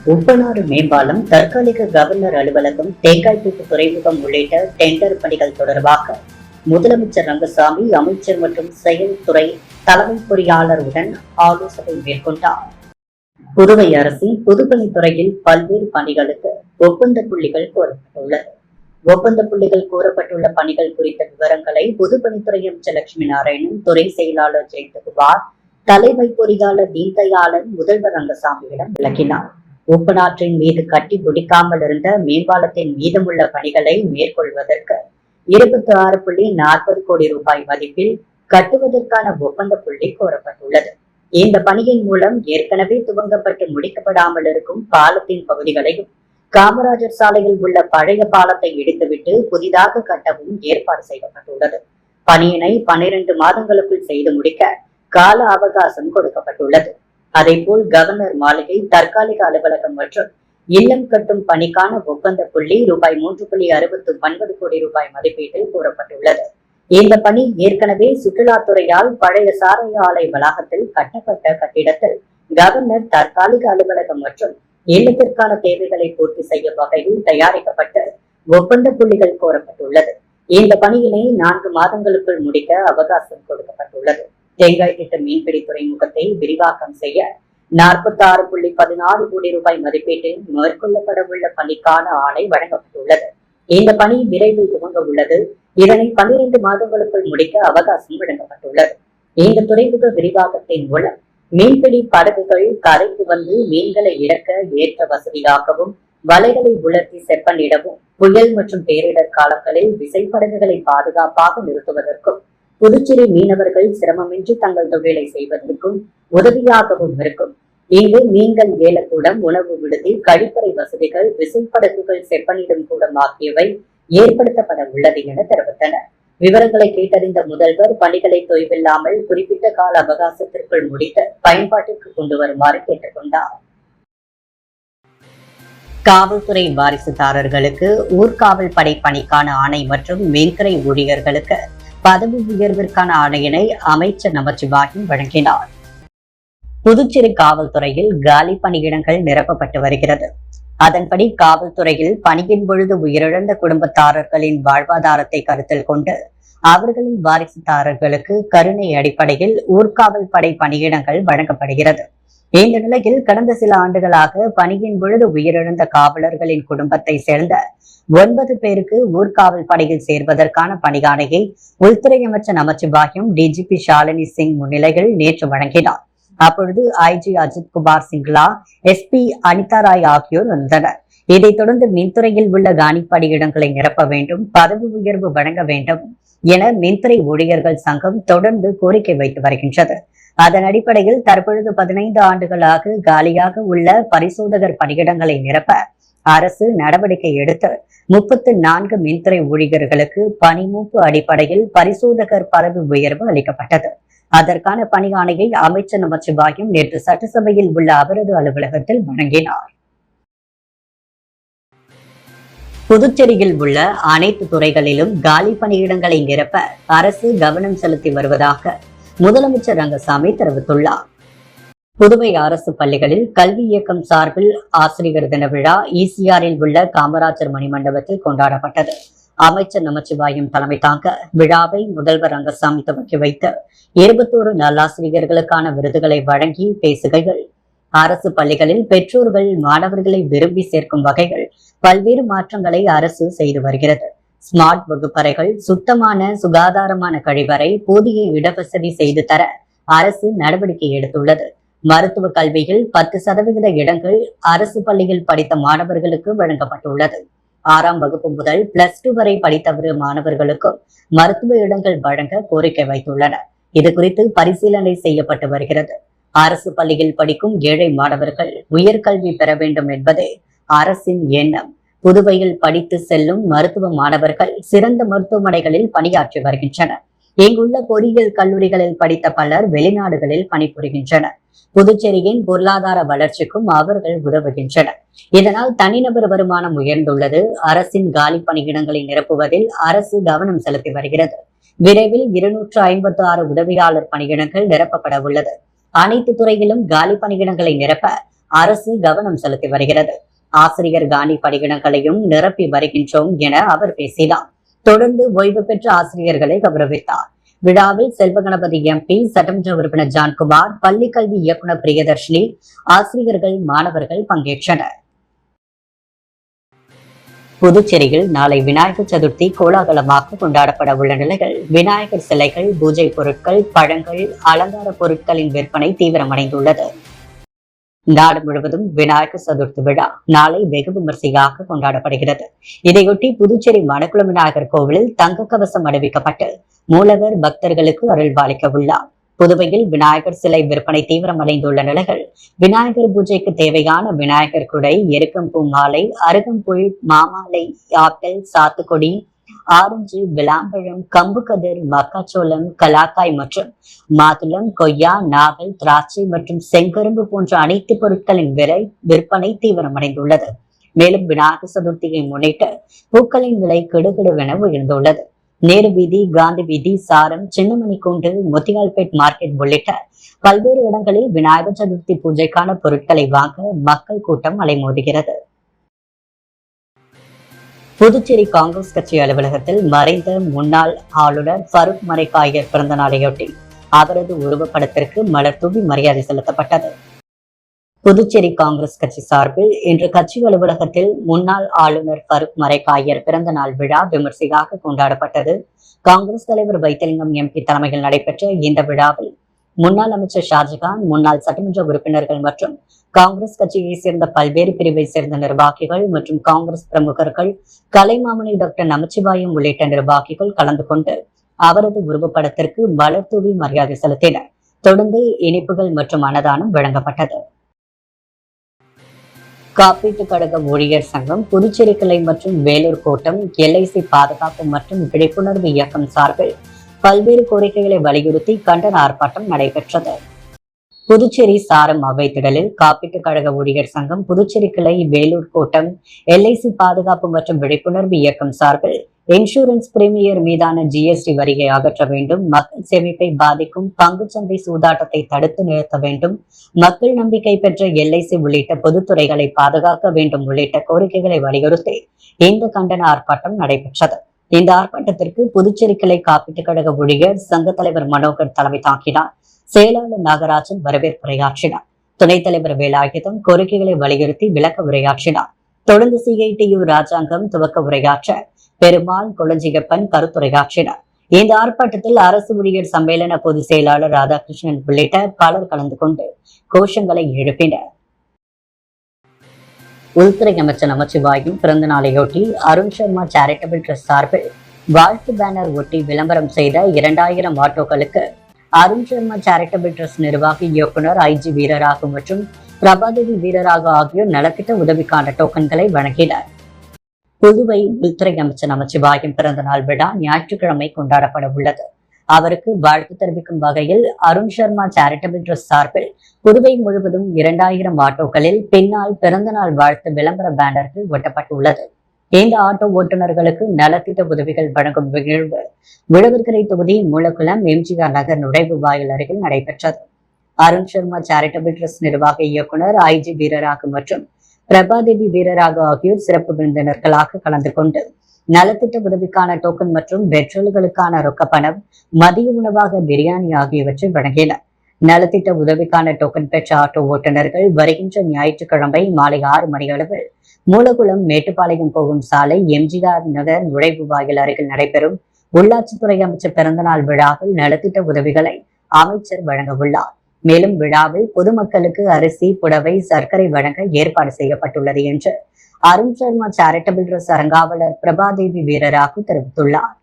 உப்பனாறு மேம்பாலம், தற்காலிக கவர்னர் அலுவலகம், தேங்காய்பேட்டு துறைமுகம் உள்ளிட்ட டெண்டர் பணிகள் தொடர்பாக முதலமைச்சர் ரங்கசாமி அமைச்சர் மற்றும் செயல்துறை தலைமை பொறியாளருடன் ஆலோசனை மேற்கொண்டார். புதுவை அரசின் பொதுப்பணித்துறையில் பல்வேறு பணிகளுக்கு ஒப்பந்த புள்ளிகள் கோரப்பட்டுள்ளது. ஒப்பந்த புள்ளிகள் கோரப்பட்டுள்ள பணிகள் குறித்த விவரங்களை பொதுப்பணித்துறை அமைச்சர் லட்சுமி நாராயணன், துறை செயலாளர் ஜெயக்குமார், தலைமை பொறியாளர் தீன்தயாளன் முதல்வர் ரங்கசாமியிடம் விளக்கினார். உப்பனாற்றின் மீது கட்டி முடிக்காமல் இருந்த மேம்பாலத்தின் மீதமுள்ள பணிகளை மேற்கொள்வதற்கு 26.40 கோடி ரூபாய் மதிப்பில் கட்டுவதற்கான ஒப்பந்த புள்ளி கோரப்பட்டுள்ளது. இந்த பணியின் மூலம் ஏற்கனவே துவங்கப்பட்டு முடிக்கப்படாமல் இருக்கும் பாலத்தின் பகுதிகளையும், காமராஜர் சாலையில் உள்ள பழைய பாலத்தை இடித்துவிட்டு புதிதாக கட்டவும் ஏற்பாடு செய்யப்பட்டுள்ளது. பணியினை 12 மாதங்களுக்குள் செய்து முடிக்க கால அவகாசம் கொடுக்கப்பட்டுள்ளது. அதேபோல் கவர்னர் மாளிகை, தற்காலிக அலுவலகம் மற்றும் இல்லம் கட்டும் பணிக்கான ஒப்பந்த புள்ளி ரூபாய் 3.69 கோடி ரூபாய் மதிப்பீட்டில் கூறப்பட்டுள்ளது. இந்த பணி ஏற்கனவே சுற்றுலாத்துறையால் பழைய சாராய ஆலை வளாகத்தில் கட்டப்பட்ட கட்டிடத்தில் கவர்னர் தற்காலிக அலுவலகம் மற்றும் இல்லத்திற்கான தேவைகளை பூர்த்தி செய்யும் வகையில் தயாரிக்கப்பட்டு ஒப்பந்த புள்ளிகள் கோரப்பட்டுள்ளது. இந்த பணியினை 4 மாதங்களுக்குள் முடிக்க அவகாசம் கொடுக்கப்பட்டுள்ளது. தேங்காய்பேட்டு மீன்பிடி துறைமுகத்தை விரிவாக்கம் செய்ய 46.14 கோடி ரூபாய் மதிப்பீட்டில் மேற்கொள்ளப்படவுள்ள பணிக்கான ஆணை வழங்கப்பட்டுள்ளது. இந்த பணி விரைவில் துவங்க உள்ளது. இதனை 12 மாதங்களுக்குள் முடிக்க அவகாசம் வழங்கப்பட்டுள்ளது. இந்த துறைமுக விரிவாக்கத்தின் மூலம் மீன்பிடி படகுகள் கரைக்கு வந்து மீன்களை இறக்க ஏற்ற வசதியாகவும், வலைகளை உலர்த்தி செப்பனிடவும், புயல் மற்றும் பேரிடர் காலங்களில் விசைப்படகுகளை பாதுகாப்பாக நிறுத்துவதற்கும், புதுச்சேரி மீனவர்கள் சிரமமின்றி தங்கள் தொழிலை செய்வதற்கும் உதவியாகவும் இருக்கும். இங்கு மீன்கள் ஏலக்கூடம், உணவு விடுதி, கழிப்பறை வசதிகள், விசைப்படகுகள் செப்பனிடும் கூடம் ஆகியவை ஏற்படுத்தப்பட உள்ளது என தெரிவித்தனர். விவரங்களை கேட்டறிந்த முதல்வர் பணிகளை தொய்வில்லாமல் குறிப்பிட்ட கால அவகாசத்திற்குள் முடித்து பயன்பாட்டிற்கு கொண்டு வருமாறு கேட்டுக்கொண்டார். காவல்துறை வாரிசுதாரர்களுக்கு ஊர்காவல் படை பணிக்கான ஆணை மற்றும் மீன்கரை ஊழியர்களுக்கு பதவி உயர்விற்கான ஆணையினை அமைச்சர் நமச்சிவாயம் வழங்கினார். புதுச்சேரி காவல்துறையில் காலி பணியிடங்கள் நிரப்பப்பட்டு வருகிறது. அதன்படி காவல்துறையில் பணியின் பொழுது உயிரிழந்த குடும்பத்தாரர்களின் வாழ்வாதாரத்தை கருத்தில் கொண்டு அவர்களின் வாரிசுதாரர்களுக்கு கருணை அடிப்படையில் ஊர்காவல் படை பணியிடங்கள் வழங்கப்படுகிறது. இந்த நிலையில் கடந்த சில ஆண்டுகளாக பணியின் பொழுது உயிரிழந்த காவலர்களின் குடும்பத்தை சேர்ந்த 9 பேருக்கு ஊர்காவல் படையில் சேர்வதற்கான பணியாணையை உள்துறை அமைச்சர் நமச்சிவாயம் டிஜிபி ஷாலினி சிங் முன்னிலையில் நேற்று வழங்கினார். அப்பொழுது ஐஜி அஜித் குமார் சிங்லா, எஸ்பி அனிதா ராய் ஆகியோர் வந்தனர். இதைத் தொடர்ந்து மின்துறையில் உள்ள காலி பணியிடங்களை நிரப்ப வேண்டும், பதவி உயர்வு வழங்க வேண்டும் என மின்துறை ஊழியர்கள் சங்கம் தொடர்ந்து கோரிக்கை வைத்து வருகின்றது. அதன் அடிப்படையில் தற்பொழுது 15 ஆண்டுகளாக காலியாக உள்ள பரிசோதகர் பணியிடங்களை நிரப்ப அரசு நடவடிக்கை எடுத்து 34 மின்துறை ஊழியர்களுக்கு பணிமூப்பு அடிப்படையில் பரிசோதகர் பதவி உயர்வு அளிக்கப்பட்டது. அதற்கான பணியாணையை அமைச்சர் நமச்சிவாயம் நேற்று சட்டசபையில் உள்ள அவரது அலுவலகத்தில் வழங்கினார். புதுச்சேரியில் உள்ள அனைத்து துறைகளிலும் காலி பணியிடங்களை நிரப்ப அரசு கவனம் செலுத்தி வருவதாக முதலமைச்சர் ரங்கசாமி தெரிவித்துள்ளார். புதுவை அரசு பள்ளிகளில் கல்வி இயக்கம் சார்பில் ஆசிரியர் தின விழா ஈசிஆரில் உள்ள காமராஜர் மணிமண்டபத்தில் கொண்டாடப்பட்டது. அமைச்சர் நமச்சிவாயம் தலைமை தாங்க விழாவை முதல்வர் ரங்கசாமி துவக்கி வைத்து 21 நல்லாசிரியர்களுக்கான விருதுகளை வழங்கி பேசுகையில், அரசு பள்ளிகளில் பெற்றோர்கள் மாணவர்களை விரும்பி சேர்க்கும் வகைகள் பல்வேறு மாற்றங்களை அரசு செய்து வருகிறது. ஸ்மார்ட் வகுப்பறைகள், சுத்தமான சுகாதாரமான கழிவறை, போதிய இடவசதி செய்து தர அரசு நடவடிக்கை எடுத்துள்ளது. மருத்துவ கல்வியில் 10% இடங்கள் அரசு பள்ளியில் படித்த மாணவர்களுக்கு வழங்கப்பட்டுள்ளது. 6ஆம் வகுப்பு முதல் +2 வரை படித்த மாணவர்களுக்கும் மருத்துவ இடங்கள் வழங்க கோரிக்கை வைத்துள்ளனர். இது குறித்து பரிசீலனை செய்யப்பட்டு வருகிறது. அரசு பள்ளியில் படிக்கும் ஏழை மாணவர்கள் உயர்கல்வி பெற வேண்டும் என்பதே அரசின் எண்ணம். புதுவையில் படித்து செல்லும் மருத்துவ மாணவர்கள் சிறந்த மருத்துவமனைகளில் பணியாற்றி வருகின்றனர். இங்குள்ள பொறியியல் கல்லூரிகளில் படித்த பலர் வெளிநாடுகளில் பணிபுரிகின்றனர். புதுச்சேரியின் பொருளாதார வளர்ச்சிக்கும் அவர்கள் உதவுகின்றனர். இதனால் தனிநபர் வருமானம் உயர்ந்துள்ளது. அரசின் காலி பணியிடங்களை நிரப்புவதில் அரசு கவனம் செலுத்தி வருகிறது. விரைவில் 256 உதவியாளர் பணியிடங்கள் நிரப்பப்பட உள்ளது. அனைத்து துறையிலும் காலி பணியிடங்களை நிரப்ப அரசு கவனம் செலுத்தி வருகிறது. ஆசிரியர் காலி பணியிடங்களையும் நிரப்பி வருகின்றோம் என அவர் பேசினார். தொடர்ந்து ஓய்வு பெற்ற ஆசிரியர்களை கௌரவித்தார். விழாவில் செல்வகணபதி எம்பி, சட்டமன்ற உறுப்பினர் ஜான்குமார், பள்ளிக்கல்வி இயக்குநர் பிரியதர்ஷினி, ஆசிரியர்கள், மாணவர்கள் பங்கேற்றனர். புதுச்சேரியில் நாளை விநாயகர் சதுர்த்தி கோலாகலமாக கொண்டாடப்பட உள்ள நிலையில் விநாயகர் சிலைகள், பூஜை பொருட்கள், பழங்கள், அலங்கார பொருட்களின் விற்பனை தீவிரமடைந்துள்ளது. நாடு முழுவதும் விநாயகர் சதுர்த்தி விழா நாளை வெகு விமர்சையாக கொண்டாடப்படுகிறது. இதையொட்டி புதுச்சேரி மணக்குளம் விநாயகர் கோவிலில் தங்க கவசம் அணிவிக்கப்பட்டு மூலவர் பக்தர்களுக்கு அருள்பாலிக்க உள்ளார். புதுவையில் விநாயகர் சிலை விற்பனை தீவிரமடைந்துள்ள நிலையில் விநாயகர் பூஜைக்கு தேவையான விநாயகர் குடை, எருக்கம்பூ மாலை, அருகம்புல், மாமாலை, ஆப்பிள், சாத்துக்குடி, ஆரஞ்சு, விளாம்பழம், கம்பு கதிர், மக்காச்சோளம், கலாக்காய் மற்றும் மாதுளம், கொய்யா, நாவல், திராட்சை மற்றும் செங்கரும்பு போன்ற அனைத்து பொருட்களின் விலை விற்பனை தீவிரமடைந்துள்ளது. மேலும் விநாயகர் சதுர்த்தியை முன்னிட்டு பூக்களின் விலை கிடுகிடுவென உயர்ந்துள்ளது. நேரு வீதி, காந்தி வீதி, சாரம், சின்னமணிக்கூண்டு, முத்தியால்பேட் மார்க்கெட் உள்ளிட்ட பல்வேறு இடங்களில் விநாயகர் சதுர்த்தி பூஜைக்கான பொருட்களை வாங்க மக்கள் கூட்டம் அலைமோதுகிறது. புதுச்சேரி காங்கிரஸ் கட்சி அலுவலகத்தில் மறைந்த முன்னாள் ஆளுநர் ஃபரூக் மரைக்காயர் பிறந்த நாளையொட்டி அவரது உருவப்படத்திற்கு மலர் தூவி மரியாதை செலுத்தப்பட்டது. புதுச்சேரி காங்கிரஸ் கட்சி சார்பில் இன்று கட்சி அலுவலகத்தில் முன்னாள் ஆளுநர் ஃபரூக் மரைக்காயர் பிறந்த நாள் விழா விமர்சையாக கொண்டாடப்பட்டது. காங்கிரஸ் தலைவர் வைத்திலிங்கம் எம்பி தலைமையில் நடைபெற்ற இந்த விழாவில் முன்னாள் அமைச்சர் ஷாஜகான், முன்னாள் சட்டமன்ற உறுப்பினர்கள் மற்றும் காங்கிரஸ் கட்சியை சேர்ந்த பல்வேறு பிரிவை சேர்ந்த நிர்வாகிகள் மற்றும் காங்கிரஸ் பிரமுகர்கள், கலைமாமணி டாக்டர் நமச்சிவாயம் உள்ளிட்ட நிர்வாகிகள் கலந்து கொண்டு அவரது உருவப்படத்திற்கு மலர் தூவி மரியாதை செலுத்தினர். தொடர்ந்து இனிப்புகள் மற்றும் அன்னதானம் வழங்கப்பட்டது. காப்பீட்டு கழக ஊழியர் சங்கம், புதுச்சேரி கிளை மற்றும் வேலூர் கோட்டம் LIC பாதுகாப்பு மற்றும் விழிப்புணர்வு இயக்கம் சார்பில் பல்வேறு கோரிக்கைகளை வலியுறுத்தி கண்டன ஆர்ப்பாட்டம் நடைபெற்றது. புதுச்சேரி சாரம் அவைத்திடலில் காப்பீட்டு கழக ஊழியர் சங்கம், புதுச்சேரி கிளை, வேலூர் கோட்டம் LIC பாதுகாப்பு மற்றும் விழிப்புணர்வு இயக்கம் சார்பில் இன்சூரன்ஸ் பிரீமியர் மீதான GST வரியை அகற்ற வேண்டும், மக்கள் சேமிப்பை பாதிக்கும் பங்குச்சந்தை சூதாட்டத்தை தடுத்து நிறுத்த வேண்டும், மக்கள் நம்பிக்கை பெற்ற LIC உள்ளிட்ட பொதுத்துறைகளை பாதுகாக்க வேண்டும் உள்ளிட்ட கோரிக்கைகளை வலியுறுத்தி இந்த கண்டன ஆர்ப்பாட்டம் நடைபெற்றது. இந்த ஆர்ப்பாட்டத்திற்கு புதுச்சேரி கிளை காப்பீட்டு கழக ஊழியர் சங்க தலைவர் மனோகர் தலைமை தாக்கினார். செயலாளர் நாகராஜன் வரவேற்புரையாற்றினார். துணைத் தலைவர் வேலாயுதம் கோரிக்கைகளை வலியுறுத்தி விளக்க உரையாற்றினார். தொடர்ந்து CITU ராஜாங்கம் துவக்க உரையாற்ற பெருமாள், கொளஞ்சியப்பன் கருத்துரையாற்றினார். இந்த ஆர்ப்பாட்டத்தில் அரசு ஊழியர் சம்மேளன பொதுச் செயலாளர் ராதாகிருஷ்ணன் உள்ளிட்ட பலர் கலந்து கொண்டு கோஷங்களை எழுப்பினர். உள்துறை அமைச்சர் நமச்சிவாயும் பிறந்த நாளையொட்டி அருண் சர்மா சேரிட்டபிள் ட்ரஸ்ட் சார்பில் வாழ்த்து பேனர் ஒட்டி விளம்பரம் செய்த 2000 ஆட்டோக்களுக்கு அருண் சர்மா சேரிட்டபிள் ட்ரஸ்ட் நிர்வாகி இயக்குனர் IG வீரராகு மற்றும் பிரபாதேவி வீரராகு ஆகியோர் நலத்திட்ட உதவிக்கான டோக்கன்களை வழங்கினர். புதுவை உள்துறை அமைச்சர் நமச்சிவாயம் பிறந்த நாள் விழா ஞாயிற்றுக்கிழமை கொண்டாடப்பட உள்ளது. அவருக்கு வாழ்த்து தெரிவிக்கும் வகையில் அருண் சர்மா சேரிட்டபிள் ட்ரஸ்ட் சார்பில் புதுவை முழுவதும் 2000 ஆட்டோக்களில் பின்னால் பிறந்த நாள் வாழ்த்து விளம்பர பேனர்கள் ஒட்டப்பட்டுள்ளது. இந்த ஆட்டோ ஓட்டுநர்களுக்கு நலத்திட்ட உதவிகள் வழங்கும் நிகழ்வு விழுவர்கரை தொகுதி மூலக்குளம் MGR நகர் நுழைவு வாயில் அருகில் நடைபெற்றது. அருண் சர்மா சேரிட்டபிள் ட்ரஸ்ட் நிர்வாக இயக்குனர் IG வீரராகு மற்றும் பிரபாதேவி வீரராகு ஆகியோர் சிறப்பு விருந்தினர்களாக கலந்து கொண்டு நலத்திட்ட உதவிக்கான டோக்கன் மற்றும் பெட்ரோல்களுக்கான ரொக்க பணம், மதிய உணவாக பிரியாணி ஆகியவற்றை வழங்கினர். நலத்திட்ட உதவிக்கான டோக்கன் பெற்ற ஆட்டோ ஓட்டுநர்கள் வருகின்ற ஞாயிற்றுக்கிழமை மாலை 6 மணி அளவில் மூலகுளம் மேட்டுப்பாளையம் போகும் சாலை MGR நகர் நுழைவு வாயில் அருகில் நடைபெறும் உள்ளாட்சித்துறை அமைச்சர் பிறந்தநாள் விழாவில் நலத்திட்ட உதவிகளை அமைச்சர் வழங்க உள்ளார். மேலும் விழாவில் பொதுமக்களுக்கு அரிசி, புடவை, சர்க்கரை வழங்க ஏற்பாடு செய்யப்பட்டுள்ளது என்று அருண் சர்மா சேரிட்டபிள் ட்ரஸ்ட் அரங்காவலர் பிரபாதேவி வீரராகு தெரிவித்துள்ளார்.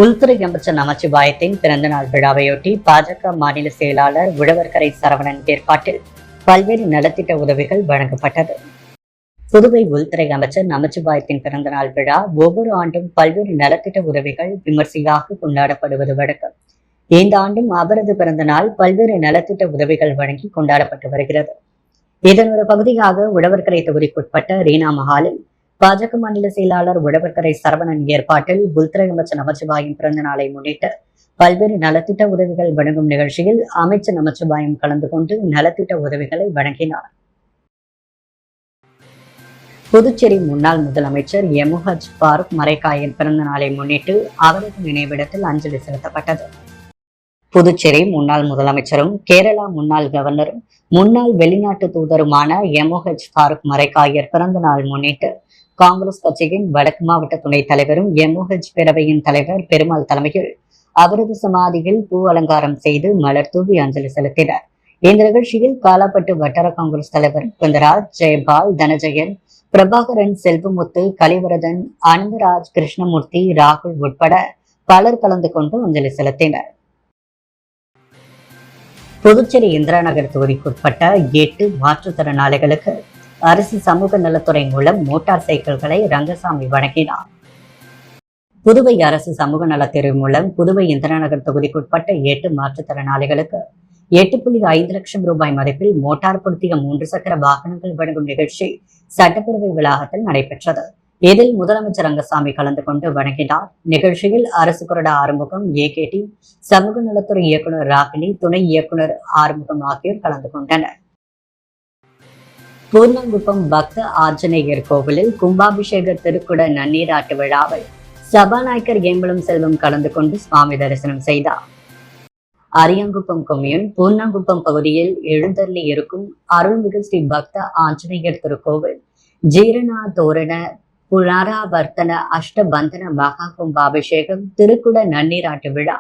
உள்துறை அமைச்சர் நமச்சிவாயத்தின் பிறந்தநாள் விழாவையொட்டி பாஜக மாநில செயலாளர் உழவர்கரை சரவணன் ஏற்பாட்டில் பல்வேறு நலத்திட்ட உதவிகள் வழங்கப்பட்டது. புதுவை உள்துறை அமைச்சர் நமச்சிவாயத்தின் பிறந்தநாள் விழா ஒவ்வொரு ஆண்டும் பல்வேறு நலத்திட்ட உதவிகள் விமர்சையாக கொண்டாடப்படுவது வழக்கம். இந்த ஆண்டும் அவரது பிறந்த நாள் பல்வேறு நலத்திட்ட உதவிகள் வழங்கி கொண்டாடப்பட்டு வருகிறது. இதன் ஒரு பகுதியாக உழவர்கரை தொகுதிக்குட்பட்ட ரீனா மஹாலில் பாஜக மாநில செயலாளர் உழவர்கரை சரவணன் ஏற்பாட்டில் உள்துறை அமைச்சர் நமச்சிவாயம் பிறந்த நாளை முன்னிட்டு பல்வேறு நலத்திட்ட உதவிகள் வழங்கும் நிகழ்ச்சியில் அமைச்சர் நமச்சிவாயம் கலந்து கொண்டு நலத்திட்ட உதவிகளை வழங்கினார். புதுச்சேரி முன்னாள் முதலமைச்சர் எம்ஹெச் ஃபாரூக் மரைக்காயர் பிறந்த நாளை முன்னிட்டு அவரது நினைவிடத்தில் அஞ்சலி செலுத்தப்பட்டது. புதுச்சேரி முன்னாள் முதலமைச்சரும் கேரளா முன்னாள் கவர்னரும் முன்னாள் வெளிநாட்டு தூதருமான எம்ஹெச் ஃபாரூக் மரைக்காயர் பிறந்த நாள் முன்னிட்டு காங்கிரஸ் கட்சியின் வடக்கு மாவட்ட துணைத் தலைவரும் எம்ஹெச் பேரவையின் தலைவர் பெருமாள் தலைமையில் அவரது சமாதியில் பூ அலங்காரம் செய்து மலர் தூவி அஞ்சலி செலுத்தினர். இந்த நிகழ்ச்சியில் காலாப்பட்டு வட்டார காங்கிரஸ் தலைவர் குந்தராஜ், ஜெயபால், தனஜயன், பிரபாகரன், செல்வமுத்து, கலிவரதன், அனந்தராஜ், கிருஷ்ணமூர்த்தி, ராகுல் உட்பட பலர் கலந்து கொண்டு அஞ்சலி செலுத்தினர். புதுச்சேரி இந்திரா நகர் தொகுதிக்குட்பட்ட 8 மாற்றுத்திறனாளிகளுக்கு அரசு சமூக நலத்துறை மூலம் மோட்டார் சைக்கிள்களை ரங்கசாமி வழங்கினார். புதுவை அரசு சமூக நலத்துறை மூலம் புதுவை இந்திரா நகர் தொகுதிக்குட்பட்ட 8 மாற்றுத்திறனாளிகளுக்கு 8.5 லட்சம் ரூபாய் மதிப்பில் மோட்டார் பொருத்திய 3 சக்கர வாகனங்கள் வழங்கும் நிகழ்ச்சி சட்டப்பேரவை வளாகத்தில் நடைபெற்றது. இதில் முதலமைச்சர் ரங்கசாமி கலந்து கொண்டு வழங்கினார். நிகழ்ச்சியில் அரசு கொறடா ஆறுமுகம், ஏகேடி சமூக நலத்துறை இயக்குநர் ராகினி, துணை இயக்குநர் ஆறுமுகம் ஆகியோர் கலந்து கொண்டனர். பூர்ணங்குப்பம் பக்த ஆஞ்சநேயர் கோவிலில் கும்பாபிஷேக திருக்குட நன்னீராட்டு விழாவில் சபாநாயகர் ஏம்பலம் செல்வம் கலந்து கொண்டு சுவாமி தரிசனம் செய்தார். அரியாங்குப்பம் கொம்யூன் பூர்ணங்குப்பம் பகுதியில் எழுந்தருளி இருக்கும் அருள்மிகு ஸ்ரீ பக்த ஆஞ்சநேயர் திருக்கோவில் ஜீரணா தோரண புனராவர்த்தன அஷ்டபந்தன மகா கும்பாபிஷேகம் திருக்குட நன்னீராட்டு விழா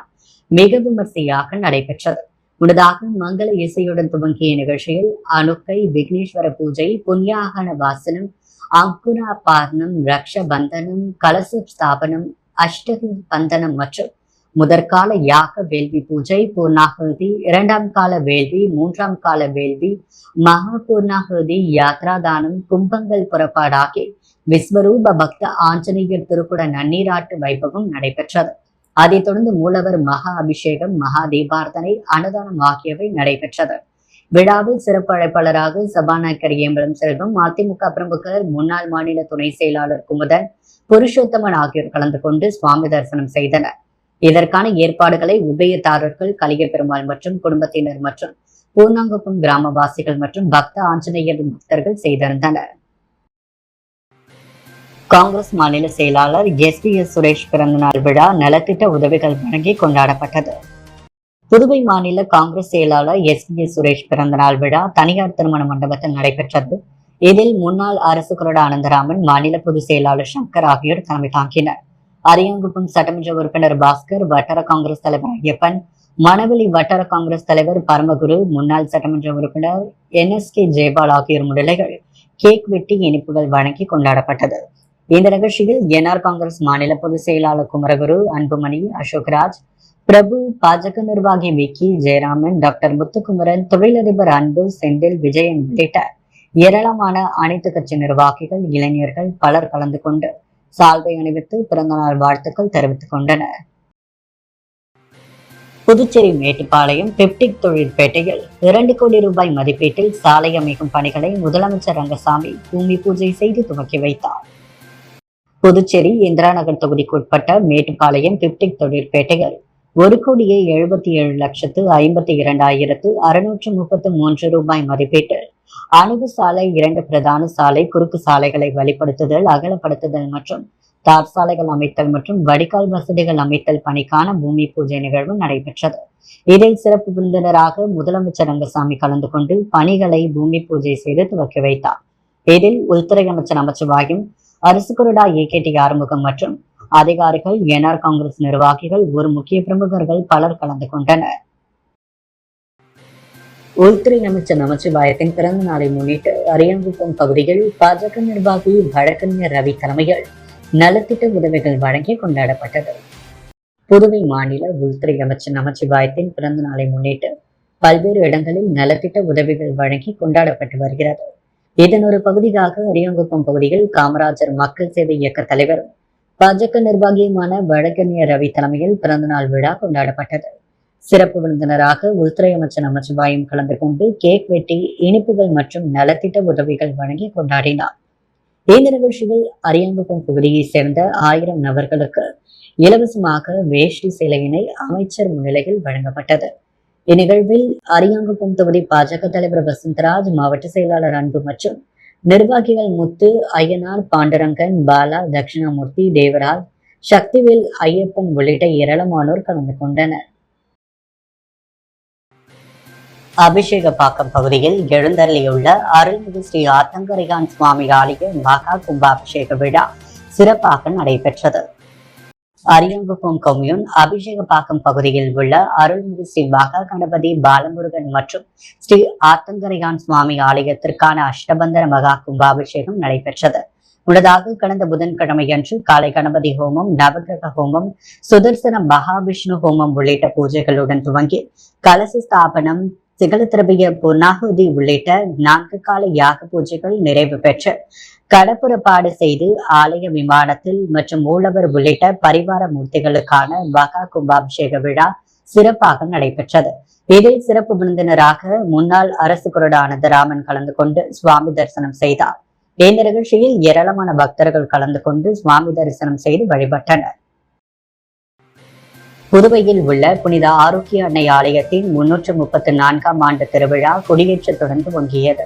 மிக விமர்சையாக நடைபெற்றது. முன்னதாக மங்கள இசையுடன் துவங்கிய நிகழ்ச்சியில் அணுக்கை, விக்னேஸ்வர பூஜை, புண்ணியாகன வாசனம், அங்குரா பார்ணம், ரக்ஷ பந்தனம், கலச ஸ்தாபனம், அஷ்டகி பந்தனம் மற்றும் முதற்கால யாக வேள்வி பூஜை, பூர்ணாகுதி, 2ஆம் கால வேள்வி, 3ஆம் கால வேள்வி, மகா பூர்ணாகுதி, யாத்ராதானம், கும்பங்கள் புறப்பாடாகி விஸ்வரூப பக்த ஆஞ்சநேயர் திருக்குட நன்னீராட்டு வைபவம் நடைபெற்றது. அதைத் தொடர்ந்து மூலவர் மகா அபிஷேகம், மகா தீபார்த்தனை, அன்னதானம் ஆகியவை நடைபெற்றது. விழாவில் சிறப்பு அழைப்பாளராக சபாநாயகர் ஏம்பலம் செல்வம், அதிமுக பிரமுகர், முன்னாள் மாநில துணை செயலாளர் குமுதன், புருஷோத்தமன் ஆகியோர் கலந்து கொண்டு சுவாமி தரிசனம் செய்தனர். இதற்கான ஏற்பாடுகளை உபயதாரர்கள், கலிய பெருமாள் மற்றும் குடும்பத்தினர் மற்றும் பூர்ணாங்குப்பம் கிராமவாசிகள் மற்றும் பக்த ஆஞ்சநேயர் பக்தர்கள் செய்திருந்தனர். காங்கிரஸ் மாநில செயலாளர் எஸ் சுரேஷ் பிறந்தநாள் விழா நலத்திட்ட உதவிகள் வழங்கி கொண்டாடப்பட்டது. புதுவை மாநில காங்கிரஸ் செயலாளர் எஸ் சுரேஷ் பிறந்தநாள் விழா தனியார் திருமண மண்டபத்தில் நடைபெற்றது. இதில் முன்னாள் அரசு கொறடா அனந்தராமன், மாநில பொதுச் செயலாளர் சங்கர் ஆகியோர் தலைமை தாங்கினர். அரியாங்குப்பம் சட்டமன்ற உறுப்பினர் பாஸ்கர், வட்டார காங்கிரஸ் தலைவர் ஐயப்பன், மணவெளி வட்டார காங்கிரஸ் தலைவர் பரமகுரு, முன்னாள் சட்டமன்ற உறுப்பினர் NSK ஜெயபால் ஆகியோர் முன்னிலையில் கேக் வெட்டி இனிப்புகள் வழங்கி கொண்டாடப்பட்டது. இந்த நிகழ்ச்சியில் NR காங்கிரஸ் மாநில பொதுச் செயலாளர் குமரகுரு, அன்புமணி, அசோக்ராஜ், பிரபு, பாஜக நிர்வாகி விக்கி, ஜெயராமன், டாக்டர் முத்துக்குமரன், தொழிலதிபர் அன்பு, செந்தில், விஜயன் உள்ளிட்ட ஏராளமான அனைத்து கட்சி நிர்வாகிகள், இளைஞர்கள் பலர் கலந்து கொண்டு சால்வை அணிவித்து பிறந்தநாள் வாழ்த்துக்கள் தெரிவித்துக் கொண்டனர். புதுச்சேரி மேட்டுப்பாளையம் பெப்டிக் தொழிற்பேட்டையில் 2 கோடி ரூபாய் மதிப்பீட்டில் சாலை அமைக்கும் பணிகளை முதலமைச்சர் ரங்கசாமி பூமி பூஜை செய்து துவக்கி வைத்தார். புதுச்சேரி இந்திரா நகர் தொகுதிக்குட்பட்ட மேட்டுப்பாளையம் பெப்டிக் தொழிற்பேட்டையில் 1,77,52,633 ரூபாய் மதிப்பீட்டில் அணுகு சாலை, 2 பிரதான சாலை, குறுக்கு சாலைகளை வழிப்படுத்துதல், அகலப்படுத்துதல் மற்றும் தார் சாலைகள் அமைத்தல் மற்றும் வடிகால் வசதிகள் அமைத்தல் பணிக்கான பூமி பூஜை நிகழ்வு நடைபெற்றது. இதில் சிறப்பு விருந்தினராக முதலமைச்சர் ரங்கசாமி கலந்து கொண்டு பணிகளை பூமி பூஜை செய்து துவக்கி வைத்தார். இதில் உள்துறை அமைச்சர் நமச்சிவாயம், அரசு கொறடா ஏகேடி ஆறுமுகம் மற்றும் அதிகாரிகள், NR காங்கிரஸ் நிர்வாகிகள், ஒரு முக்கிய பிரமுகர்கள் பலர் கலந்து கொண்டனர். உள்துறை அமைச்சர் நமச்சிவாயத்தின் பிறந்த நாளை முன்னிட்டு அரியாங்குப்பம் பகுதியில் பாஜக நிர்வாகி வழக்கறிஞர் ரவி தலைமையில் நலத்திட்ட உதவிகள் வழங்கி கொண்டாடப்பட்டது. புதுவை மாநில உள்துறை அமைச்சர் நமச்சிவாயத்தின் பிறந்த நாளை முன்னிட்டு பல்வேறு இடங்களில் நலத்திட்ட உதவிகள் வழங்கி கொண்டாடப்பட்டு வருகிறது. இதன் ஒரு பகுதியாக அரியாங்குப்பம் பகுதியில் காமராஜர் மக்கள் சேவை இயக்க தலைவர், பாஜக நிர்வாகியுமான வழக்கறிஞர் ரவி தலைமையில் பிறந்தநாள் விழா கொண்டாடப்பட்டது. சிறப்பு விருந்தினராக உள்துறை அமைச்சர் நமச்சிவாயம் கலந்து கொண்டு கேக் வெட்டி இனிப்புகள் மற்றும் நலத்திட்ட உதவிகள் வழங்கி கொண்டாடினார். இந்த நிகழ்ச்சியில் அரியாங்குப்பம் பகுதியை சேர்ந்த 1000 நபர்களுக்கு இலவசமாக வேஷ்டி சேலையினை அமைச்சர் முன்னிலையில் வழங்கப்பட்டது. இந்நிகழ்வில் அரியாங்குப்பம் தொகுதி பாஜக தலைவர் வசந்தராஜ், மாவட்ட செயலாளர் அன்பு மற்றும் நிர்வாகிகள் முத்து, ஐயனார், பாண்டரங்கன், பாலா, தட்சிணாமூர்த்தி, தேவராஜ், சக்திவேல், ஐயப்பன் உள்ளிட்ட ஏராளமானோர் கலந்து கொண்டனர். அபிஷேகப்பாக்கம் பகுதியில் எழுந்தருளியுள்ள அருள்மிகு ஸ்ரீ ஆத்தங்கரையான் சுவாமி ஆலய மகா கும்பாபிஷேக விழா சிறப்பாக நடைபெற்றது. அரியாங்குப்பம் கொம்யூன் அபிஷேகப்பாக்கம் பகுதியில் உள்ள அருள்மிகு ஸ்ரீ மகா கணபதி பாலமுருகன் மற்றும் ஸ்ரீ ஆத்தங்கரையான் சுவாமி ஆலயத்திற்கான அஷ்டபந்தர மகா கும்பாபிஷேகம் நடைபெற்றது. முன்னதாக கடந்த புதன்கிழமையன்று காலை கணபதி ஹோமம், நவகிரக ஹோமம், சுதர்சன மகாவிஷ்ணு ஹோமம் உள்ளிட்ட பூஜைகளுடன் துவங்கி கலச ஸ்தாபனம், சிகலத்திரபிய புனாகுதி உள்ளிட்ட 4 கால யாக பூஜைகள் நிறைவு பெற்று கடப்புறப்பாடு செய்து ஆலய விமானத்தில் மற்றும் மூலவர் உள்ளிட்ட பரிவார மூர்த்திகளுக்கான மகா கும்பாபிஷேக விழா சிறப்பாக நடைபெற்றது. இதில் சிறப்பு விருந்தினராக முன்னாள் அரசு கொறடா அனந்தராமன் கலந்து கொண்டு சுவாமி தரிசனம் செய்தார். இந்த நிகழ்ச்சியில் ஏராளமான பக்தர்கள் கலந்து கொண்டு சுவாமி தரிசனம் செய்து வழிபட்டனர். புதுவையில் உள்ள புனித ஆரோக்கிய அன்னை ஆலயத்தின் 334ஆம் ஆண்டு திருவிழா கொடியேற்றத்துடன் துவங்கியது.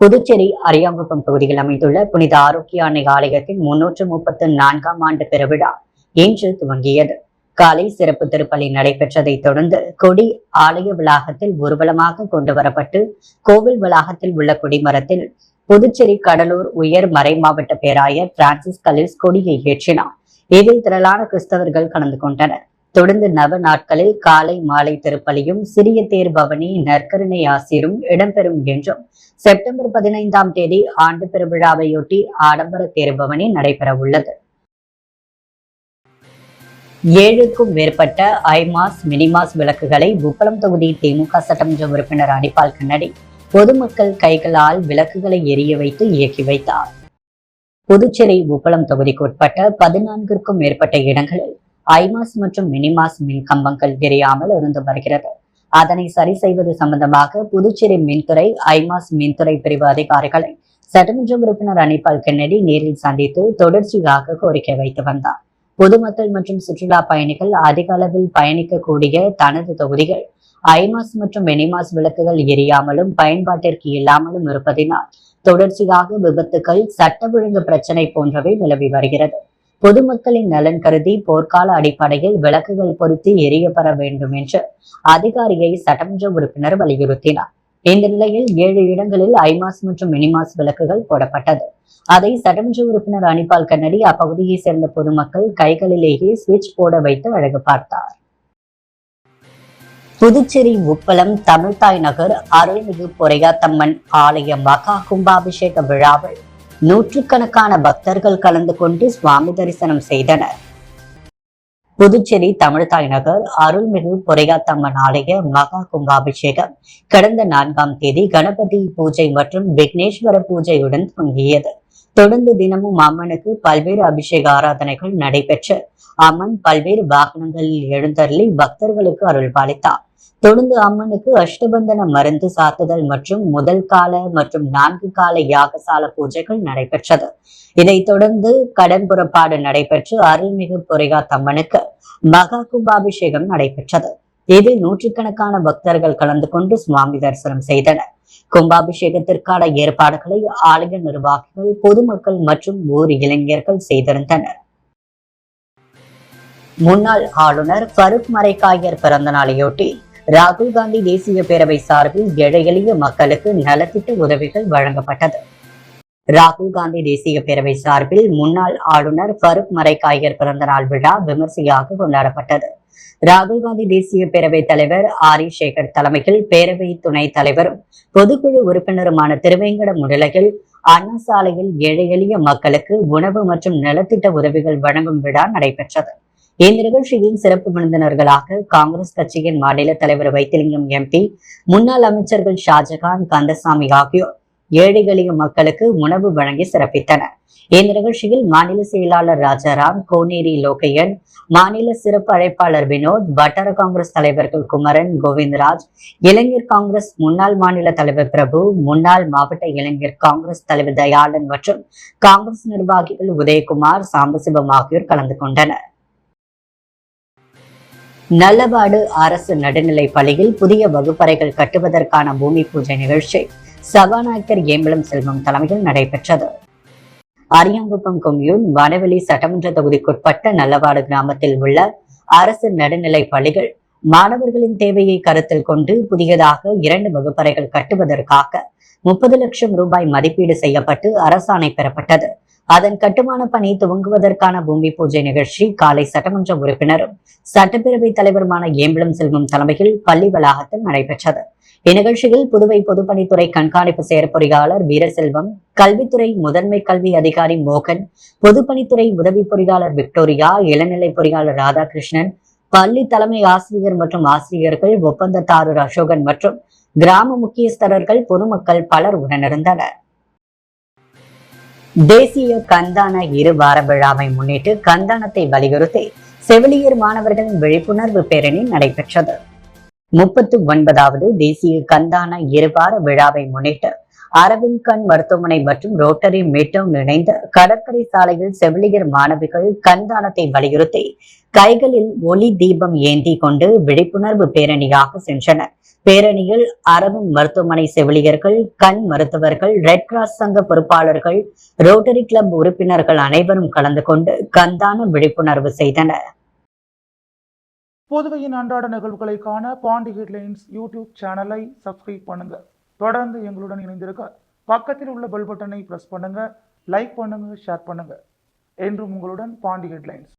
புதுச்சேரி அரியாங்குப்பம் தொகுதியில் அமைந்துள்ள புனித ஆரோக்கிய அன்னை ஆலயத்தின் 334ஆம் ஆண்டு திருவிழா இன்று துவங்கியது. காலை சிறப்பு திருப்பலி நடைபெற்றதை தொடர்ந்து கொடி ஆலய வளாகத்தில் ஊர்வலமாக கொண்டு வரப்பட்டு கோவில் வளாகத்தில் உள்ள கொடிமரத்தில் புதுச்சேரி கடலூர் உயர் மறை மாவட்ட பேராயர் பிரான்சிஸ் கலிஸ் கொடியை ஏற்றினார். இதில் திரளான கிறிஸ்தவர்கள் கலந்து கொண்டனர். தொடர்ந்து நவ நாட்களில் காலை மாலை திருப்பலியும் சிறிய தேர் பவனி நற்கருணை ஆசிரும் இடம்பெறும் என்றும் செப்டம்பர் 15ஆம் தேதி ஆண்டு பெருவிழாவையொட்டி ஆடம்பர தேர் பவனி நடைபெற உள்ளது. 7க்கும் மேற்பட்ட ஐமாஸ் மினிமாஸ் விளக்குகளை உப்பளம் தொகுதி திமுக சட்டமன்ற உறுப்பினர் அனிபால் கண்ணடி பொதுமக்கள் கைகளால் விளக்குகளை எரிய வைத்து இயக்கி வைத்தார். புதுச்சேரி உப்பளம் தொகுதிக்கு உட்பட்ட 14க்கும் மேற்பட்ட இடங்களில் ஐமாஸ் மற்றும் மினிமாஸ் மின் கம்பங்கள் எரியாமல் இருந்து வருகிறது. அதனை சரி செய்வது சம்பந்தமாக புதுச்சேரி மின்துறை ஐமாஸ் மின்துறை பிரிவு அதிகாரிகளை சட்டமன்ற உறுப்பினர் அனிபால் கென்னடி நேரில் சந்தித்து தொடர்ச்சியாக கோரிக்கை வைத்து வந்தார். பொதுமக்கள் மற்றும் சுற்றுலா பயணிகள் அதிக அளவில் பயணிக்கக்கூடிய தனது தொகுதிகள் ஐமாஸ் மற்றும் மினிமாஸ் விளக்குகள் எரியாமலும் பயன்பாட்டிற்கு இல்லாமலும் இருப்பதினால் தொடர்ச்சியாக விபத்துக்கள், சட்ட ஒழுங்கு பிரச்சனை போன்றவை நிலவி வருகிறது. பொதுமக்களின் நலன் கருதி போர்க்கால அடிப்படையில் விளக்குகள் பொருத்தி எரியப்பட வேண்டும் என்று அதிகாரியை சட்டமன்ற உறுப்பினர் வலியுறுத்தினார். இந்த நிலையில் 7 இடங்களில் ஐமாஸ் மற்றும் மினிமாஸ் விளக்குகள் போடப்பட்டது. அதை சட்டமன்ற உறுப்பினர் அனிபால் கண்ணடி அப்பகுதியை சேர்ந்த பொதுமக்கள் கைகளிலேயே சுவிட்ச் போட வைத்து அழகு பார்த்தார். புதுச்சேரி உப்பளம் தமிழ்தாய் நகர் அருள்மிகு பொறையாத்தம்மன் ஆலய மகா கும்பாபிஷேக விழாவில் நூற்றுக்கணக்கான பக்தர்கள் கலந்து கொண்டு சுவாமி தரிசனம் செய்தனர். புதுச்சேரி தமிழ்தாய் நகர் அருள்மிகு பொறையாத்தம்மன் ஆலய மகா கும்பாபிஷேகம் கடந்த 4ஆம் தேதி கணபதி பூஜை மற்றும் விக்னேஸ்வர பூஜையுடன் துவங்கியது. தொடர்ந்து தினமும் அம்மனுக்கு பல்வேறு அபிஷேக ஆராதனைகள் நடைபெற்று அம்மன் பல்வேறு வாகனங்களில் எழுந்தருளி பக்தர்களுக்கு அருள்பாலித்தார். தொடர்ந்து அம்மனுக்கு அஷ்டபந்தன மருந்து சாத்துதல் மற்றும் முதல் கால மற்றும் 4 கால யாகசால பூஜைகள் நடைபெற்றது. இதைத் தொடர்ந்து கடன் புறப்பாடு நடைபெற்று அருள்மிகு பொறையாத்தம்மனுக்கு மகா கும்பாபிஷேகம் நடைபெற்றது. இதில் நூற்றுக்கணக்கான பக்தர்கள் கலந்து கொண்டு சுவாமி தரிசனம் செய்தனர். கும்பாபிஷேகத்திற்கான ஏற்பாடுகளை ஆலய நிர்வாகிகள், பொதுமக்கள் மற்றும் ஊர் இளைஞர்கள் செய்திருந்தனர். முன்னாள் ஆளுநர் ஃபரூக் மரைக்காயர் பிறந்த நாளையொட்டி ராகுல் காந்தி தேசிய பேரவை சார்பில் ஏழை எளிய மக்களுக்கு நலத்திட்ட உதவிகள் வழங்கப்பட்டது. ராகுல் காந்தி தேசிய பேரவை சார்பில் முன்னாள் ஆளுநர் ஃபரூக் மரைக்காயர் பிறந்த நாள் விழா விமர்சையாக கொண்டாடப்பட்டது. ராகுல் காந்தி தேசிய பேரவை தலைவர் ஆரி சேகர் தலைமையில் பேரவை துணைத் தலைவரும் பொதுக்குழு உறுப்பினருமான திருவேங்கட முன்னிலையில் அண்ணா சாலையில் ஏழை எளிய மக்களுக்கு உணவு மற்றும் நலத்திட்ட உதவிகள் வழங்கும் விழா நடைபெற்றது. இந்த நிகழ்ச்சியில் சிறப்பு விருந்தினர்களாக காங்கிரஸ் கட்சியின் மாநில தலைவர் வைத்திலிங்கம் எம்பி, முன்னாள் அமைச்சர்கள் ஷாஜகான், கந்தசாமி ஆகியோர் ஏழை எளிய மக்களுக்கு உணவு வழங்கி சிறப்பித்தனர். இந்த நிகழ்ச்சியில் மாநில செயலாளர் ராஜாராம், கோனேரி லோகையன், மாநில சிறப்பு அழைப்பாளர் வினோத், வட்டார காங்கிரஸ் தலைவர்கள் குமரன், கோவிந்தராஜ், இளைஞர் காங்கிரஸ் முன்னாள் மாநில தலைவர் பிரபு, முன்னாள் மாவட்ட இளைஞர் காங்கிரஸ் தலைவர் தயாளன் மற்றும் காங்கிரஸ் நிர்வாகிகள் உதயகுமார், சாம்பசிவம் ஆகியோர் கலந்து கொண்டனர். நல்லவாடு அரசு நடுநிலைப் பள்ளியில் புதிய வகுப்பறைகள் கட்டுவதற்கான பூமி பூஜை நிகழ்ச்சி சபாநாயகர் ஏம்பலம் செல்வம் தலைமையில் நடைபெற்றது. அரியாங்குப்பம் கொம்யூன் வனவெளி சட்டமன்ற தொகுதிக்குட்பட்ட நல்லவாடு கிராமத்தில் உள்ள அரசு நடுநிலைப் பள்ளிகள் மாணவர்களின் தேவையை கருத்தில் கொண்டு புதியதாக 2 வகுப்பறைகள் கட்டுவதற்காக 30 லட்சம் ரூபாய் மதிப்பீடு செய்யப்பட்டு அரசாணை பெறப்பட்டது. அதன் கட்டுமான பணி துவங்குவதற்கான பூமி பூஜை நிகழ்ச்சி காலை சட்டமன்ற உறுப்பினரும் சட்டப்பேரவைத் தலைவருமான ஏம்பலம் செல்வம் தலைமையில் பள்ளி வளாகத்தில் நடைபெற்றது. இந்நிகழ்ச்சியில் புதுவை பொதுப்பணித்துறை கண்காணிப்பு செயற்பொறியாளர் வீரசெல்வம், கல்வித்துறை முதன்மை கல்வி அதிகாரி மோகன், பொதுப்பணித்துறை உதவி பொறியாளர் விக்டோரியா, இளநிலை பொறியாளர் ராதாகிருஷ்ணன், பள்ளி தலைமை ஆசிரியர் மற்றும் ஆசிரியர்கள், ஒப்பந்ததாரர் அசோகன் மற்றும் கிராம முக்கியஸ்தர்கள், பொதுமக்கள் பலர் உடனிருந்தனர். தேசிய கந்தான 2 வார விழாவை முன்னிட்டு கந்தானத்தை வலியுறுத்தி செவிலியர் மாணவர்களின் விழிப்புணர்வு பேரணி நடைபெற்றது. 39வது தேசிய கந்தான 2 வார விழாவை முன்னிட்டு அரவிந்த் கண் மருத்துவமனை மற்றும் ரோட்டரி மீட்டவுன் இணைந்து கடற்கரை சாலையில் செவிலியர் மாணவிகள் கண்தானத்தை வலியுறுத்தி கைகளில் ஒளி தீபம் ஏந்தி கொண்டு விழிப்புணர்வு பேரணியாக சென்றனர். பேரணியில் அரவிந்த் மருத்துவமனை செவிலியர்கள், கண் மருத்துவர்கள், ரெட் கிராஸ் சங்க பொறுப்பாளர்கள், ரோட்டரி கிளப் உறுப்பினர்கள் அனைவரும் கலந்து கொண்டு கண்தான விழிப்புணர்வு செய்தனர். புதுவையின் அன்றாட நிகழ்வுகளை காண பாண்டி ஹெட்லைன்ஸ் யூடியூப் சேனலை சப்ஸ்கிரைப் பண்ணுங்க. தொடர்ந்து எங்களுடன் இணைந்திருக்க பக்கத்தில் உள்ள பெல் பட்டனை பிரஸ் பண்ணுங்க, லைக் பண்ணுங்க, ஷேர் பண்ணுங்க. என்றும் உங்களுடன் பாண்டி ஹெட்லைன்ஸ்.